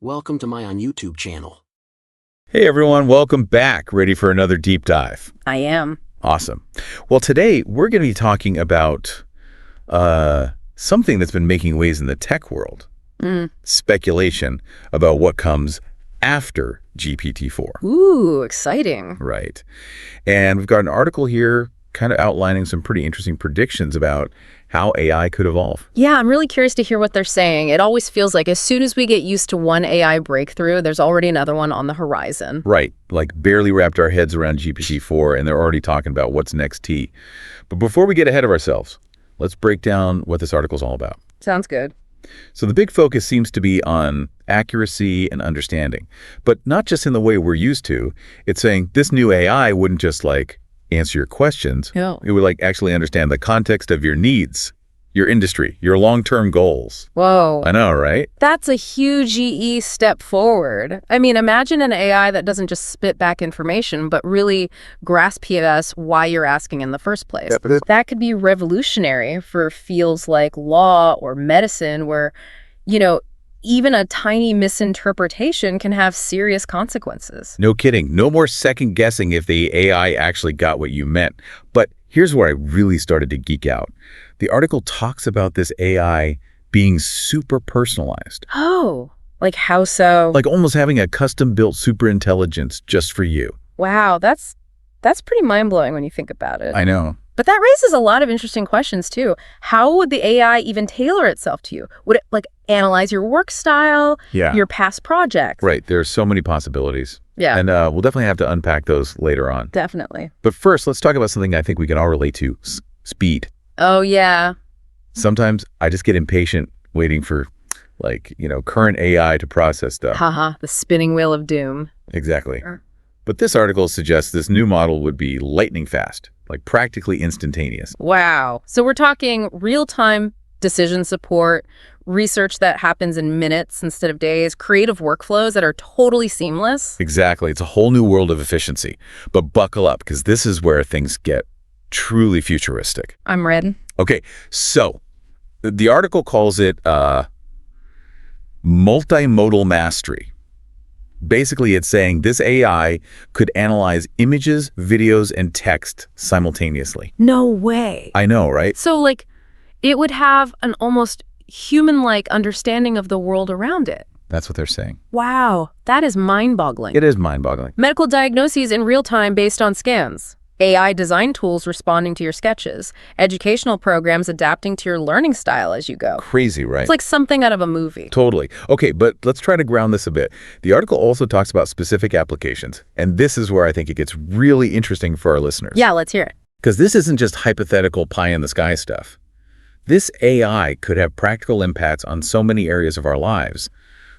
Welcome to my on YouTube channel. Hey everyone, welcome back. Ready for another deep dive? I am. Awesome. Well, today we're going to be talking about something that's been making waves in the tech world. Speculation about what comes after GPT-4. Ooh, exciting. Right. And we've got an article here kind of outlining some pretty interesting predictions about how AI could evolve. Yeah, I'm really curious to hear what they're saying. It always feels like as soon as we get used to one AI breakthrough, there's already another one on the horizon. Right. Like barely wrapped our heads around GPT-4 and they're already talking about what's next T. But before we get ahead of ourselves, let's break down what this article's all about. Sounds good. So the big focus seems to be on accuracy and understanding, but not just in the way we're used to. It's saying this new AI wouldn't just like answer your questions. No. It would like actually understand the context of your needs, your industry, your long-term goals. Whoa. I know, right? That's a huge step forward. I mean, imagine an AI that doesn't just spit back information, but really grasp us why you're asking in the first place. That could be revolutionary for fields like law or medicine where, even a tiny misinterpretation can have serious consequences. No kidding. No more second guessing if the AI actually got what you meant. But here's where I really started to geek out. The article talks about this AI being super personalized. Oh, like how so? Like almost having a custom-built superintelligence just for you. Wow, that's pretty mind-blowing when you think about it. I know. But that raises a lot of interesting questions, too. How would the AI even tailor itself to you? Would it, analyze your work style, your past projects? Right. There are so many possibilities. Yeah. And we'll definitely have to unpack those later on. Definitely. But first, let's talk about something I think we can all relate to, speed. Oh, yeah. Sometimes I just get impatient waiting for, current AI to process stuff. Haha, the spinning wheel of doom. Exactly. But this article suggests this new model would be lightning fast, like practically instantaneous. Wow. So we're talking real-time decision support, research that happens in minutes instead of days, creative workflows that are totally seamless. Exactly. It's a whole new world of efficiency. But buckle up, because this is where things get truly futuristic. I'm ready. Okay, so the article calls it multimodal mastery. Basically, it's saying this AI could analyze images, videos, and text simultaneously. No way. I know, right? So, it would have an almost human-like understanding of the world around it. That's what they're saying. Wow, that is mind-boggling. It is mind-boggling. Medical diagnoses in real time based on scans. AI design tools responding to your sketches. Educational programs adapting to your learning style as you go. Crazy, right? It's like something out of a movie. Totally. Okay, but let's try to ground this a bit. The article also talks about specific applications, and this is where I think it gets really interesting for our listeners. Yeah, let's hear it. Because this isn't just hypothetical pie-in-the-sky stuff. This AI could have practical impacts on so many areas of our lives.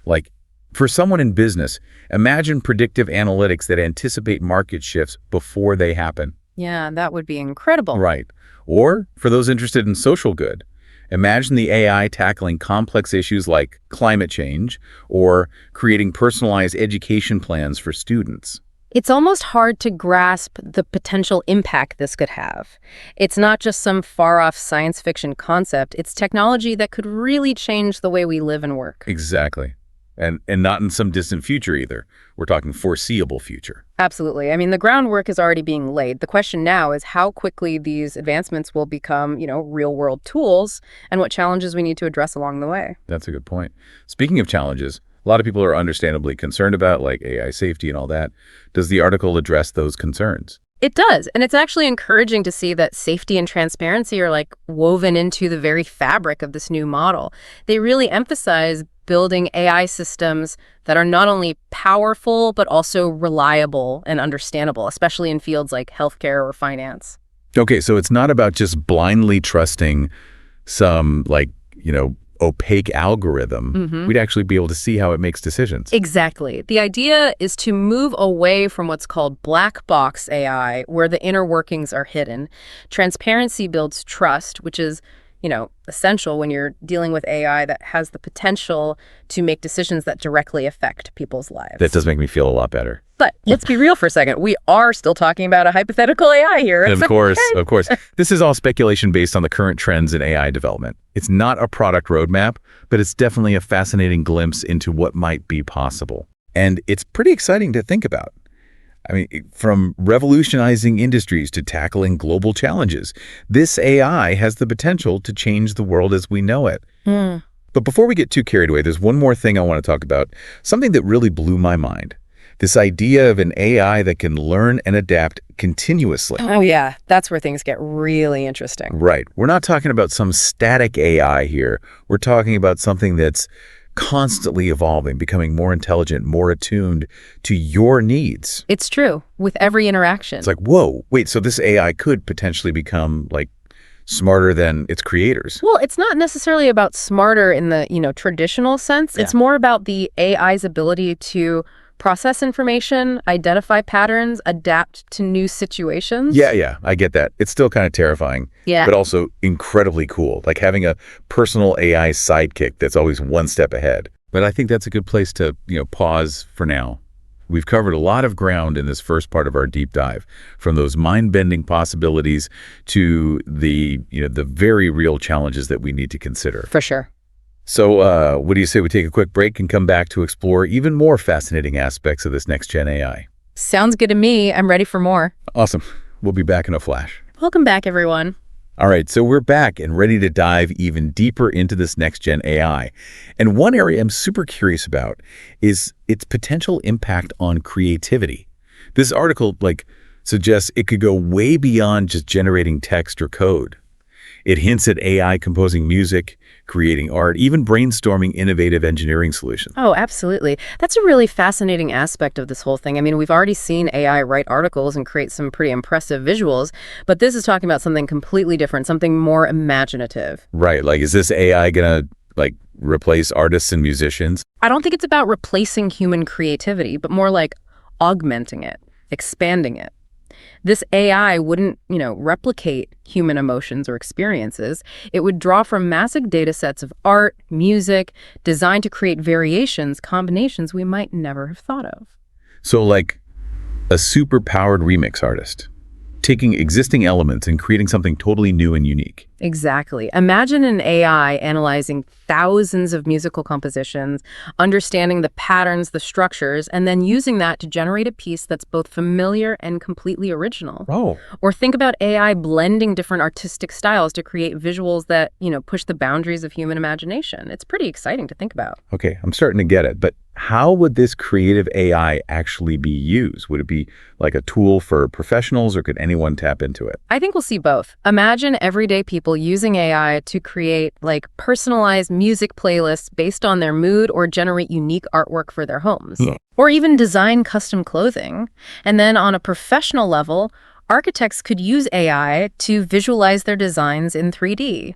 Like, for someone in business, imagine predictive analytics that anticipate market shifts before they happen. Yeah, that would be incredible. Right. Or, for those interested in social good, imagine the AI tackling complex issues like climate change or creating personalized education plans for students. It's almost hard to grasp the potential impact this could have. It's not just some far-off science fiction concept. It's technology that could really change the way we live and work. Exactly. And not in some distant future either. We're talking foreseeable future. Absolutely. I mean, the groundwork is already being laid. The question now is how quickly these advancements will become, real-world tools and what challenges we need to address along the way. That's a good point. Speaking of challenges, a lot of people are understandably concerned about like AI safety and all that. Does the article address those concerns? It does. And it's actually encouraging to see that safety and transparency are woven into the very fabric of this new model. They really emphasize building AI systems that are not only powerful, but also reliable and understandable, especially in fields like healthcare or finance. Okay, so it's not about just blindly trusting some opaque algorithm. We'd actually be able to see how it makes decisions. Exactly. The idea is to move away from what's called black box AI, where the inner workings are hidden. Transparency builds trust, which is essential when you're dealing with AI that has the potential to make decisions that directly affect people's lives. That does make me feel a lot better. But let's be real for a second. We are still talking about a hypothetical AI here. Of course. This is all speculation based on the current trends in AI development. It's not a product roadmap, but it's definitely a fascinating glimpse into what might be possible. And it's pretty exciting to think about. I mean, from revolutionizing industries to tackling global challenges, this AI has the potential to change the world as we know it. But before we get too carried away, there's one more thing I want to talk about, something that really blew my mind. This idea of an AI that can learn and adapt continuously. Oh, yeah. That's where things get really interesting. Right. We're not talking about some static AI here. We're talking about something that's constantly evolving, becoming more intelligent, more attuned to your needs. It's true. With every interaction. It's like, whoa, wait, so this AI could potentially become like smarter than its creators. Well, it's not necessarily about smarter in the, traditional sense. Yeah. It's more about the AI's ability to process information, identify patterns, adapt to new situations. Yeah, I get that. It's still kind of terrifying, but also incredibly cool, like having a personal AI sidekick that's always one step ahead. But I think that's a good place to, pause for now. We've covered a lot of ground in this first part of our deep dive, from those mind-bending possibilities to the very real challenges that we need to consider. For sure. So what do you say we take a quick break and come back to explore even more fascinating aspects of this next-gen AI? Sounds good to me. I'm ready for more. Awesome. We'll be back in a flash. Welcome back, everyone. All right, so we're back and ready to dive even deeper into this next-gen AI. And one area I'm super curious about is its potential impact on creativity. This article, suggests it could go way beyond just generating text or code. It hints at AI composing music, creating art, even brainstorming innovative engineering solutions. Oh, absolutely. That's a really fascinating aspect of this whole thing. I mean, we've already seen AI write articles and create some pretty impressive visuals, but this is talking about something completely different, something more imaginative. Right. Is this AI going to, replace artists and musicians? I don't think it's about replacing human creativity, but more like augmenting it, expanding it. This AI wouldn't, replicate human emotions or experiences. It would draw from massive data sets of art, music, designed to create variations, combinations we might never have thought of. So like a super-powered remix artist, taking existing elements and creating something totally new and unique. Exactly. Imagine an AI analyzing thousands of musical compositions, understanding the patterns, the structures, and then using that to generate a piece that's both familiar and completely original. Oh. Or think about AI blending different artistic styles to create visuals that, push the boundaries of human imagination. It's pretty exciting to think about. Okay, I'm starting to get it, but how would this creative AI actually be used? Would it be like a tool for professionals, or could anyone tap into it? I think we'll see both. Imagine everyday people using AI to create personalized music playlists based on their mood, or generate unique artwork for their homes. Or even design custom clothing. And then on a professional level, architects could use AI to visualize their designs in 3D.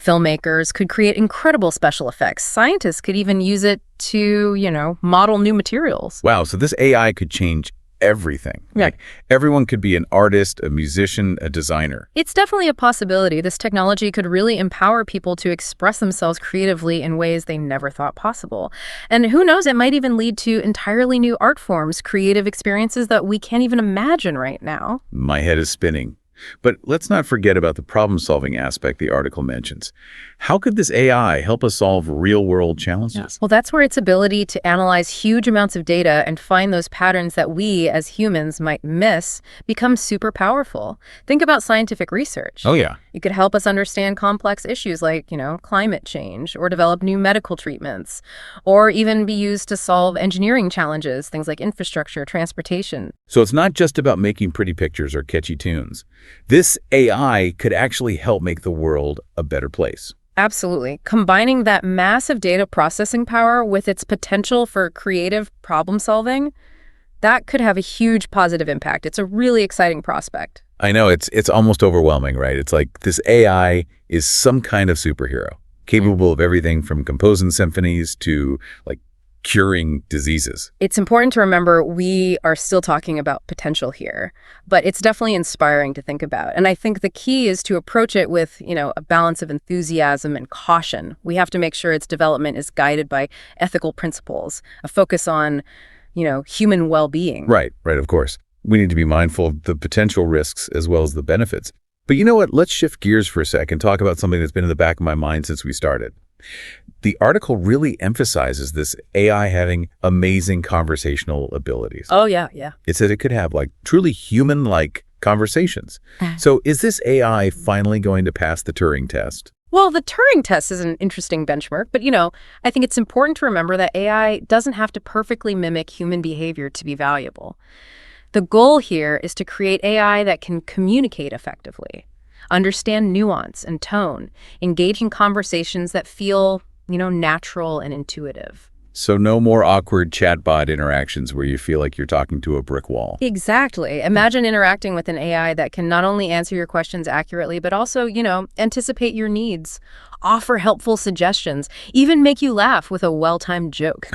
Filmmakers could create incredible special effects. Scientists could even use it to, model new materials. Wow, so this AI could change everything. Yeah. Everyone could be an artist, a musician, a designer. It's definitely a possibility. This technology could really empower people to express themselves creatively in ways they never thought possible. And who knows, it might even lead to entirely new art forms, creative experiences that we can't even imagine right now. My head is spinning. But let's not forget about the problem-solving aspect the article mentions. How could this AI help us solve real-world challenges? Yeah. Well, that's where its ability to analyze huge amounts of data and find those patterns that we, as humans, might miss becomes super powerful. Think about scientific research. Oh, yeah. It could help us understand complex issues like, climate change, or develop new medical treatments, or even be used to solve engineering challenges, things like infrastructure, transportation. So it's not just about making pretty pictures or catchy tunes. This AI could actually help make the world a better place. Absolutely. Combining that massive data processing power with its potential for creative problem solving, that could have a huge positive impact. It's a really exciting prospect. I know, it's almost overwhelming, right? It's like this AI is some kind of superhero, capable of everything from composing symphonies to curing diseases. It's important to remember we are still talking about potential here, but it's definitely inspiring to think about. And I think the key is to approach it with, a balance of enthusiasm and caution. We have to make sure its development is guided by ethical principles, a focus on, human well-being. Right, of course. We need to be mindful of the potential risks as well as the benefits. But you know what? Let's shift gears for a sec and talk about something that's been in the back of my mind since we started. The article really emphasizes this AI having amazing conversational abilities. Oh, yeah. It said it could have truly human-like conversations. So is this AI finally going to pass the Turing test? Well, the Turing test is an interesting benchmark, but, I think it's important to remember that AI doesn't have to perfectly mimic human behavior to be valuable. The goal here is to create AI that can communicate effectively, understand nuance and tone, engage in conversations that feel, natural and intuitive. So no more awkward chatbot interactions where you feel like you're talking to a brick wall. Exactly. Imagine interacting with an AI that can not only answer your questions accurately, but also, anticipate your needs, offer helpful suggestions, even make you laugh with a well-timed joke.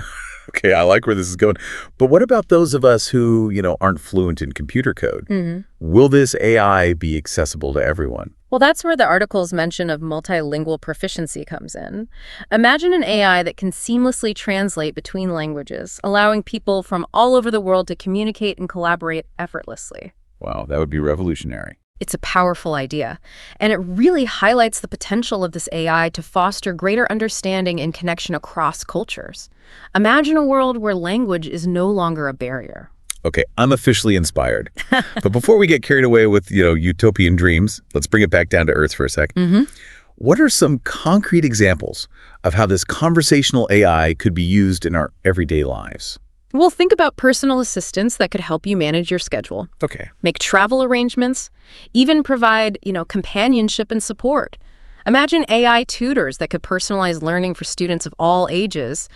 Okay, I like where this is going. But what about those of us who, aren't fluent in computer code? Will this AI be accessible to everyone? Well, that's where the article's mention of multilingual proficiency comes in. Imagine an AI that can seamlessly translate between languages, allowing people from all over the world to communicate and collaborate effortlessly. Wow, that would be revolutionary. It's a powerful idea, and it really highlights the potential of this AI to foster greater understanding and connection across cultures. Imagine a world where language is no longer a barrier. Okay, I'm officially inspired. But before we get carried away with, utopian dreams, let's bring it back down to earth for a sec. What are some concrete examples of how this conversational AI could be used in our everyday lives? Well, think about personal assistants that could help you manage your schedule. Okay. Make travel arrangements, even provide, companionship and support. Imagine AI tutors that could personalize learning for students of all ages,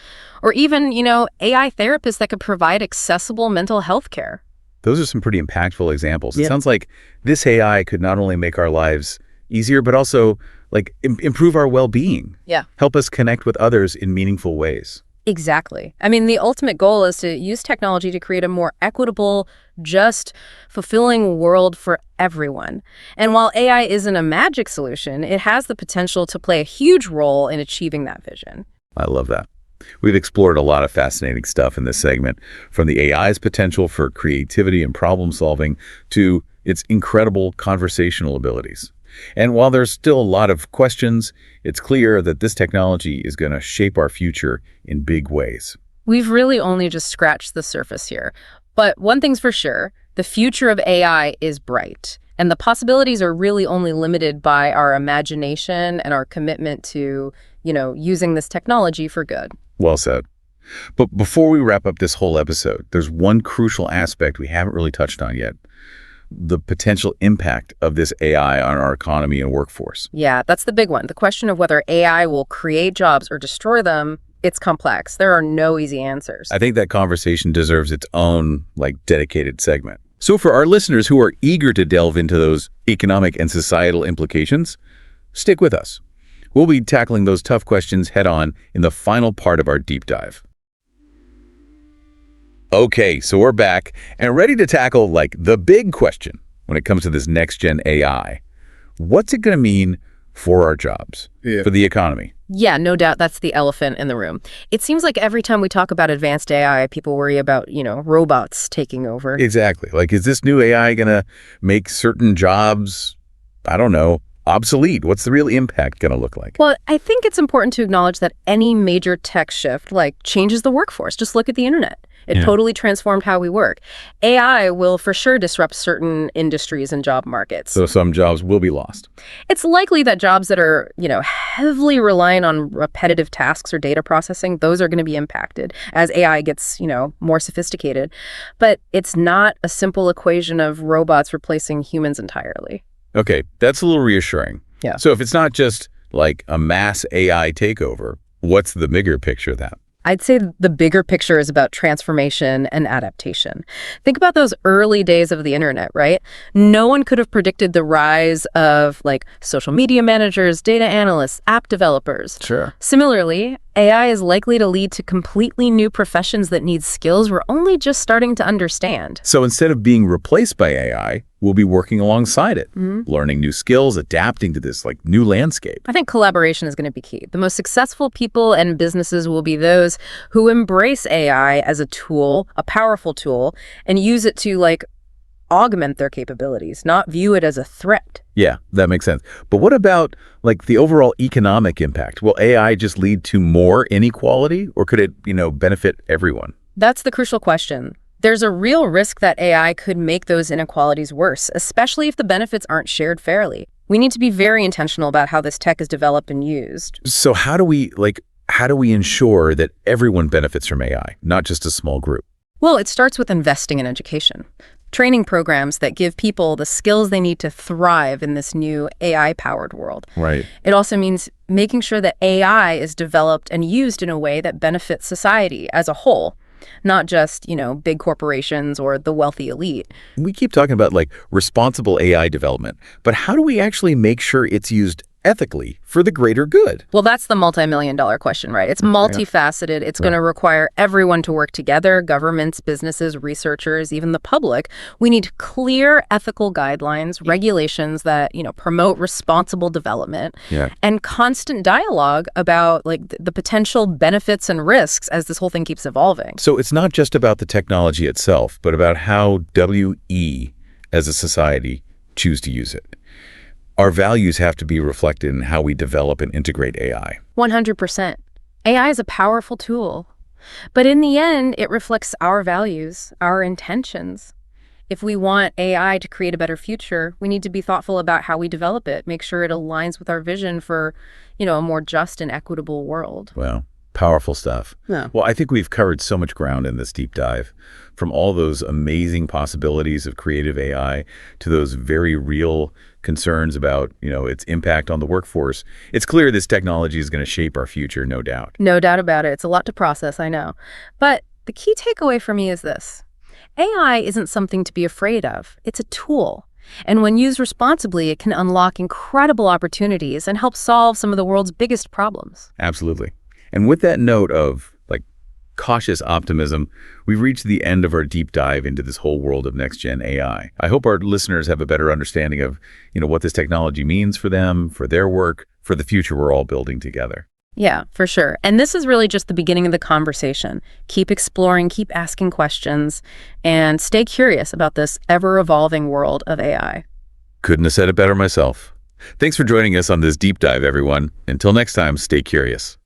or even, AI therapists that could provide accessible mental health care. Those are some pretty impactful examples. It sounds like this AI could not only make our lives easier, but also improve our well-being. Yeah. Help us connect with others in meaningful ways. Exactly. I mean, the ultimate goal is to use technology to create a more equitable, just, fulfilling world for everyone. And while AI isn't a magic solution, it has the potential to play a huge role in achieving that vision. I love that. We've explored a lot of fascinating stuff in this segment, from the AI's potential for creativity and problem solving to its incredible conversational abilities. And while there's still a lot of questions, it's clear that this technology is going to shape our future in big ways. We've really only just scratched the surface here. But one thing's for sure, the future of AI is bright. And the possibilities are really only limited by our imagination and our commitment to, using this technology for good. Well said. But before we wrap up this whole episode, there's one crucial aspect we haven't really touched on yet: the potential impact of this AI on our economy and workforce. Yeah, that's the big one. The question of whether AI will create jobs or destroy them, it's complex. There are no easy answers. I think that conversation deserves its own, dedicated segment. So for our listeners who are eager to delve into those economic and societal implications, stick with us. We'll be tackling those tough questions head-on in the final part of our deep dive. Okay, so we're back and ready to tackle, the big question when it comes to this next-gen AI. What's it going to mean for our jobs, for the economy? Yeah, no doubt that's the elephant in the room. It seems like every time we talk about advanced AI, people worry about, robots taking over. Exactly. Is this new AI going to make certain jobs, obsolete? What's the real impact going to look like? Well, I think it's important to acknowledge that any major tech shift, changes the workforce. Just look at the internet. It totally transformed how we work. AI will for sure disrupt certain industries and job markets. So some jobs will be lost. It's likely that jobs that are, heavily reliant on repetitive tasks or data processing, those are going to be impacted as AI gets, more sophisticated. But it's not a simple equation of robots replacing humans entirely. Okay, that's a little reassuring. Yeah. So if it's not just a mass AI takeover, what's the bigger picture of that? I'd say the bigger picture is about transformation and adaptation. Think about those early days of the internet, right? No one could have predicted the rise of social media managers, data analysts, app developers. Sure. Similarly, AI is likely to lead to completely new professions that need skills we're only just starting to understand. So instead of being replaced by AI, we'll be working alongside it, learning new skills, adapting to this new landscape. I think collaboration is going to be key. The most successful people and businesses will be those who embrace AI as a tool, a powerful tool, and use it to augment their capabilities, not view it as a threat. Yeah, that makes sense. But what about the overall economic impact? Will AI just lead to more inequality, or could it, benefit everyone? That's the crucial question. There's a real risk that AI could make those inequalities worse, especially if the benefits aren't shared fairly. We need to be very intentional about how this tech is developed and used. So how do we ensure that everyone benefits from AI, not just a small group? Well, it starts with investing in education. Training programs that give people the skills they need to thrive in this new AI-powered world. Right. It also means making sure that AI is developed and used in a way that benefits society as a whole, not just, big corporations or the wealthy elite. We keep talking about responsible AI development, but how do we actually make sure it's used ethically for the greater good? Well, that's the multi-million-dollar question, right? It's multifaceted. It's going to require everyone to work together, governments, businesses, researchers, even the public. We need clear ethical guidelines, regulations that, promote responsible development, and constant dialogue about the potential benefits and risks as this whole thing keeps evolving. So it's not just about the technology itself, but about how we as a society choose to use it. Our values have to be reflected in how we develop and integrate AI. 100%. AI is a powerful tool, but in the end, it reflects our values, our intentions. If we want AI to create a better future, we need to be thoughtful about how we develop it, make sure it aligns with our vision for, a more just and equitable world. Well, powerful stuff. Yeah. Well, I think we've covered so much ground in this deep dive, from all those amazing possibilities of creative AI to those very real concerns about, its impact on the workforce. It's clear this technology is going to shape our future, no doubt. No doubt about it. It's a lot to process, I know. But the key takeaway for me is this. AI isn't something to be afraid of. It's a tool. And when used responsibly, it can unlock incredible opportunities and help solve some of the world's biggest problems. Absolutely. And with that note of cautious optimism, we've reached the end of our deep dive into this whole world of next-gen AI. I hope our listeners have a better understanding of, what this technology means for them, for their work, for the future we're all building together. Yeah, for sure. And this is really just the beginning of the conversation. Keep exploring, keep asking questions, and stay curious about this ever-evolving world of AI. Couldn't have said it better myself. Thanks for joining us on this deep dive, everyone. Until next time, stay curious.